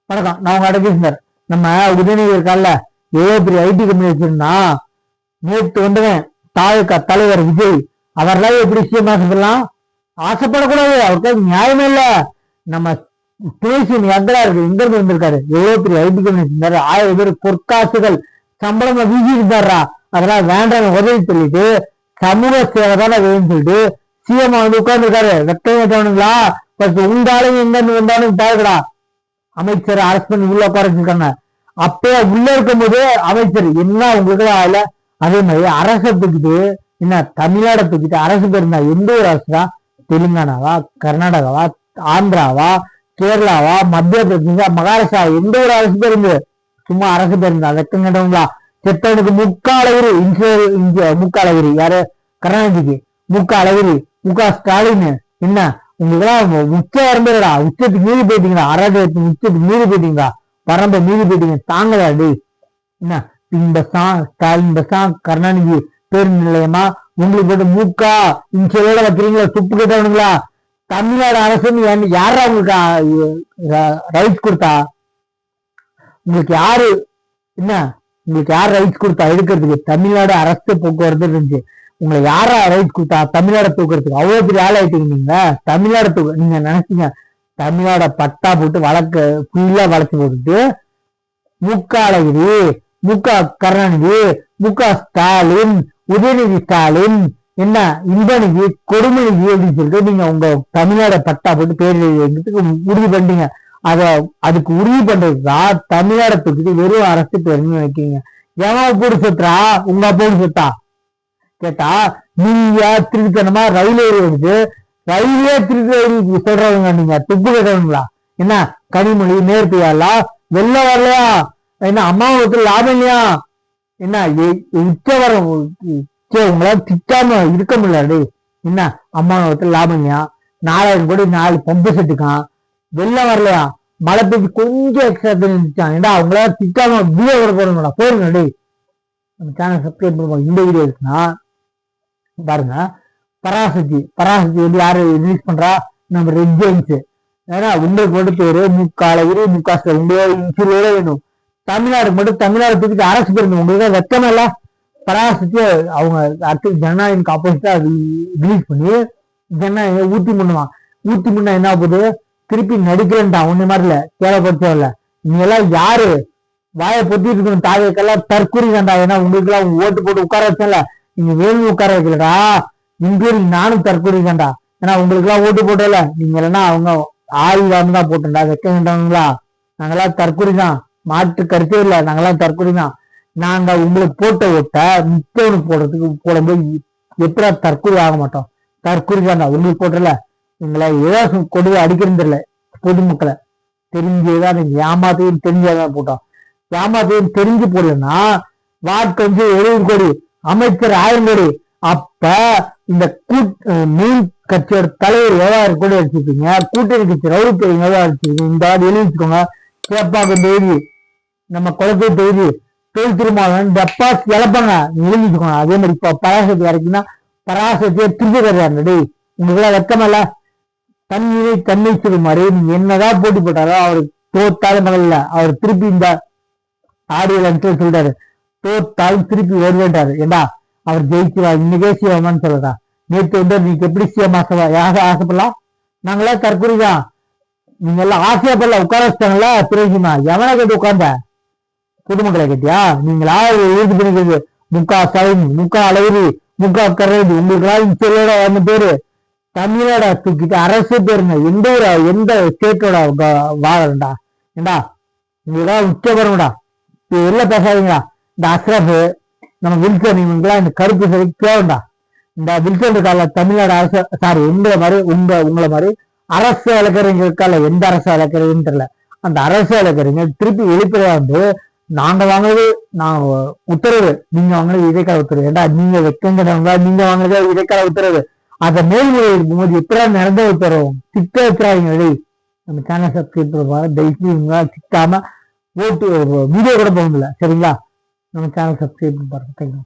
வணக்கம், நான் உங்க அடகேசர். நம்ம உதயநிதி இருக்கால, எவ்வளவு பெரிய ஐடி கம்பெனி வச்சிருந்தா நேற்று வந்தவன் தாயக தலைவர் விஜய் அவர்லாம் எப்படி சிஎம் ஆசைப்படலாம்? ஆசைப்படக்கூடாது, அவருக்கு நியாயமே இல்ல. நம்ம பேசிய எங்கடா இருக்கு, எங்க இருந்து வந்திருக்காரு? எவ்வளவு பெரிய ஐடி கம்பெனி வச்சிருந்தாரு, 1000 பேர் பொற்காசுகள் சம்பளம் வீசி இருந்தாரா? அதெல்லாம் வேண்டாம் உதவி சொல்லிட்டு சமூக சேவை தானே வேணும்னு சொல்லிட்டு சிஎம் வந்து உட்கார்ந்து இருக்காரு. வெட்டவனுங்களா? உங்க ஆளுங்க எங்க இருந்து வந்தாலும் பாருங்கடா. அமைச்சர் அரசு பண்ணி உள்ள உட்கார வச்சிருக்காங்க. அப்பயே உள்ள இருக்கும் போது அமைச்சர் என்ன உங்களுக்கு ஆகல. அதே மாதிரி அரசை தூக்கிட்டு என்ன தமிழ்நாடை தூக்கிட்டு அரசு பேர் இருந்தா எந்த ஒரு அரசு தான்? தெலுங்கானாவா, கர்நாடகாவா, ஆந்திராவா, கேரளாவா, மத்திய பிரதேசா, மகாராஷ்டிரா, எந்த ஒரு அரசு பேர் இருந்து சும்மா அரசு பேர் இருந்தா வெக்கம் கேட்டவங்களா? செத்தவனுக்கு முக்காலகிரி முக்காலகிரி யாரு? கருணாநிதிக்கு முக்காலகிரி ஸ்டாலின் என்ன உங்களுக்கு உச்ச வரம்பேடா, உச்சத்துக்கு மீறி போயிட்டீங்களா? அராஜகத்துக்கு உச்சத்துக்கு மீறி போயிட்டீங்களா? பரம்ப மீறி போயிட்டீங்க, தாங்களா டே என்ன? ஸ்டாலின் பசா கருணாநிதி பேருந்து நிலையமா உங்களுக்கு போட்டு மூக்கா இன்சோட வைக்கிறீங்களா? துப்பு கேட்டவனுங்களா? தமிழ்நாடு அரசு யாரா உங்களுக்கு ரைட்ஸ் கொடுத்தா? உங்களுக்கு யாரு என்ன உங்களுக்கு யார் ரைட்ஸ் கொடுத்தா எடுக்கிறதுக்கு? தமிழ்நாடு அரசு போக்குவரத்து இருந்துச்சு, உங்களை யாரா ரைட்ஸ் கொடுத்தா தமிழ்நாடு தூக்குறதுக்கு? அவ்வளவு பெரிய ஆள் ஆயிட்டீங்க நீங்க. தமிழ்நாடு நீங்க நினைச்சீங்க தமிழ்நாட பட்டா போட்டு வழக்கு ஃபுல்லா வளைச்சு போட்டுட்டு முக்காலகிரி, கருணாநிதி, ஸ்டாலின், உதயநிதி ஸ்டாலின் என்ன இன்பநிதி, கொடுமநிதி அப்படின்னு சொல்லிட்டு நீங்க உங்க தமிழ்நாட பட்டா போட்டு பேர் உறுதி பண்ணிட்டீங்க. அதுக்கு உறுதி பண்றதுதான் தமிழ்நாட தூக்கிட்டு வெறும் அரசு பேருன்னு வைக்கீங்க. எவன் போட்டு சொத்துறா? உங்க போட்டு சொத்தா? கேட்டா நீங்க திருத்தனமா ரயில்வே வருது, ரயிலே திருத்தி சொல்றவங்க நீங்க துப்பு கேட்டவங்களா? என்ன கனிமொழி நேர்த்தியாலா வெளில வரலையா? என்ன அம்மாவுக்கு லாபம் இல்லையா? என்ன உச்சவரம் உங்களால திட்டாம இருக்க முடியல. என்ன அம்மாவுக்கு லாபம் இல்லையா? 4000 கோடி 4 பம்பு செட்டுக்கான், வெள்ளம் வரலையா? மழை பெய்ஞ்சு கொஞ்சம் எக்ஸ்ட்ரா தெரிஞ்சான். ஏண்டா அவங்களால திட்டாம வீடியோ கூட போடுங்களா? போடுங்க டே. நம்ம சேனல் சப்ஸ்கிரைப் பண்ணுவோம். இந்த வீடியோ இருக்குன்னா பாருங்க. பராசக்தி வந்து யாரு ரிலீஸ் பண்றா? நம்ம ரெட் ஜெயின்ஸ். ஏன்னா உங்களுக்கு மட்டும் பேரு முக்காலகிரி, இன்சூரோட வேணும். தமிழ்நாடுக்கு மட்டும் தமிழ்நாடு தூக்கிட்டு அரசு பேருந்து உங்களுக்கு வெக்கமே இல்ல. பராசக்தி அவங்க அடுத்து ஜனநாயகனுக்கு ஆப்போசிட்டா ரிலீஸ் பண்ணி ஜனநாயகம் ஊத்தி பண்ணுவான். ஊத்தி முன்னா என்ன போகுது? திருப்பி நடிக்கிறேன்டா ஒண்ணு மாதிரி இல்ல, கேள்விப்படுத்தவே இல்ல. நீங்க எல்லாம் யாரு வாயை பொத்திட்டு இருக்கணும்? தாவைக்கெல்லாம் தற்கூரி வேண்டா. ஏன்னா உங்களுக்கு எல்லாம் ஓட்டு போட்டு உட்கார வச்சல, நீங்க வேணும் உட்கார வைக்கலடா. இன்க்ளூடிங் நானும் தற்கூரி வேண்டா. ஏன்னா உங்களுக்கு எல்லாம் ஓட்டு போட்டல, நீங்க இல்லைன்னா அவங்க ஆயுதான்னு தான் போட்டுண்டா. வைக்க வேண்டாங்களா? நாங்கெல்லாம் தற்கூரி தான், மாற்று கருத்தே இல்லை. நாங்கெல்லாம் தற்கூரி தான். நாங்க உங்களுக்கு போட்ட ஓட்ட மித்தவனுக்கு போடுறதுக்கு போடும்போது எப்படா தற்கூரி ஆக மாட்டோம்? தற்கூரி தான்டா உங்களுக்கு போட்டல. எங்களை ஏதாவது கொடுவை அடிக்கிறது இல்லை. பொதுமக்களை தெரிஞ்சேதான் நீங்க ஏமாத்தையும் தெரிஞ்சதான் போட்டோம். ஏமாத்தையும் தெரிஞ்சு போடலன்னா வாக்கு 70 கோடி, அமைச்சர் 1000 கோடி. அப்ப இந்த மீன் கட்சியோட தலைவர் 7000 கோடி அடிச்சிருக்கீங்க. கூட்டணி கட்சி ரவுடி பேர் எவ்வளவு அடிச்சிருக்கீங்க? இந்த ஆடு எழுதிச்சுக்கோங்க. கேப்பாக்கம் தொகுதி, நம்ம குளத்தூர் தொகுதி, தொழில் திருமாவளவன் டெபாஸ் இழப்பாங்க, எழுதிச்சுக்கோங்க. அதே மாதிரி இப்ப பராசக்தி வரைக்கும்னா பராசக்தியை திருப்பி தர்றாரு. உங்களுக்கு வெக்கமல்ல? தன்னை மாதிரி நீங்க என்னதான் போட்டி போட்டாரோ அவர் தோத்தாலும் மகளில் அவர் திருப்பி இந்த ஆடியோ சொல்றாரு, தோத்தாலும் திருப்பி வருவேன்றாரு. ஏண்டா அவர் ஜெயிச்சுவா, இன்னைக்கே சிவமான்னு சொல்லடா. நேற்று நீங்க எப்படி சிஎம் ஆசைப்படலாம்? நாங்களா தற்கொலைதான். நீங்க எல்லாம் ஆசைப்படல, உட்கார வச்சிட்டாங்களா திரைக்குமா? எவனை கேட்டு உட்கார்ந்த? பொதுமக்களை கேட்டியா? நீங்களா எழுதி பண்ணிக்கிறது ஸ்டாலின், அழகிரி, கருணாநிதி உங்களுக்கு எல்லாம் சொல்லோட வந்து பேரு தமிழ்நாட தூக்கிட்டு அரசு பேருங்க. எந்த ஸ்டேட்டோட வாழண்டா? ஏண்டா உங்களுக்கு உச்ச வரும்டா. வெளில பேசாதீங்களா? இந்த அஸ்ரப், நம்ம வில்சன், இவங்கெல்லாம் இந்த கருப்பு சரி கேவண்டா. இந்த வில்சன் இருக்கால தமிழ்நாடு அரசு, சாரி உங்களை மாதிரி உங்களை மாதிரி அரசு வழக்கறிஞர் இருக்கால, எந்த அரசு வழக்கறிஞர்னு தெரியல, அந்த அரசு வழக்கறிஞர் திருப்பி வெளிப்படையா வந்து நாங்க வாங்குறது நாங்க உத்தரவு, நீங்க வாங்கினது இடைக்கால உத்தரவு. ஏண்டா நீங்க வைக்கங்கிறவங்க, நீங்க வாங்குறது இடைக்கால உத்தரவு. அதை மேல்முறையீடு போது எப்படா நடந்த உத்தரவும் திட்ட வச்சுறாங்க. நம்ம சேனல் சப்ஸ்கிரைப் பண்ணுவாங்க. தயவுசெய்து திட்டாம ஓட்டு வீடியோ கூட போக முடியல. சரிங்களா? நம்ம சேனல் சப்ஸ்கிரைப் பண்ணி பாருங்க. தேங்க்யூ.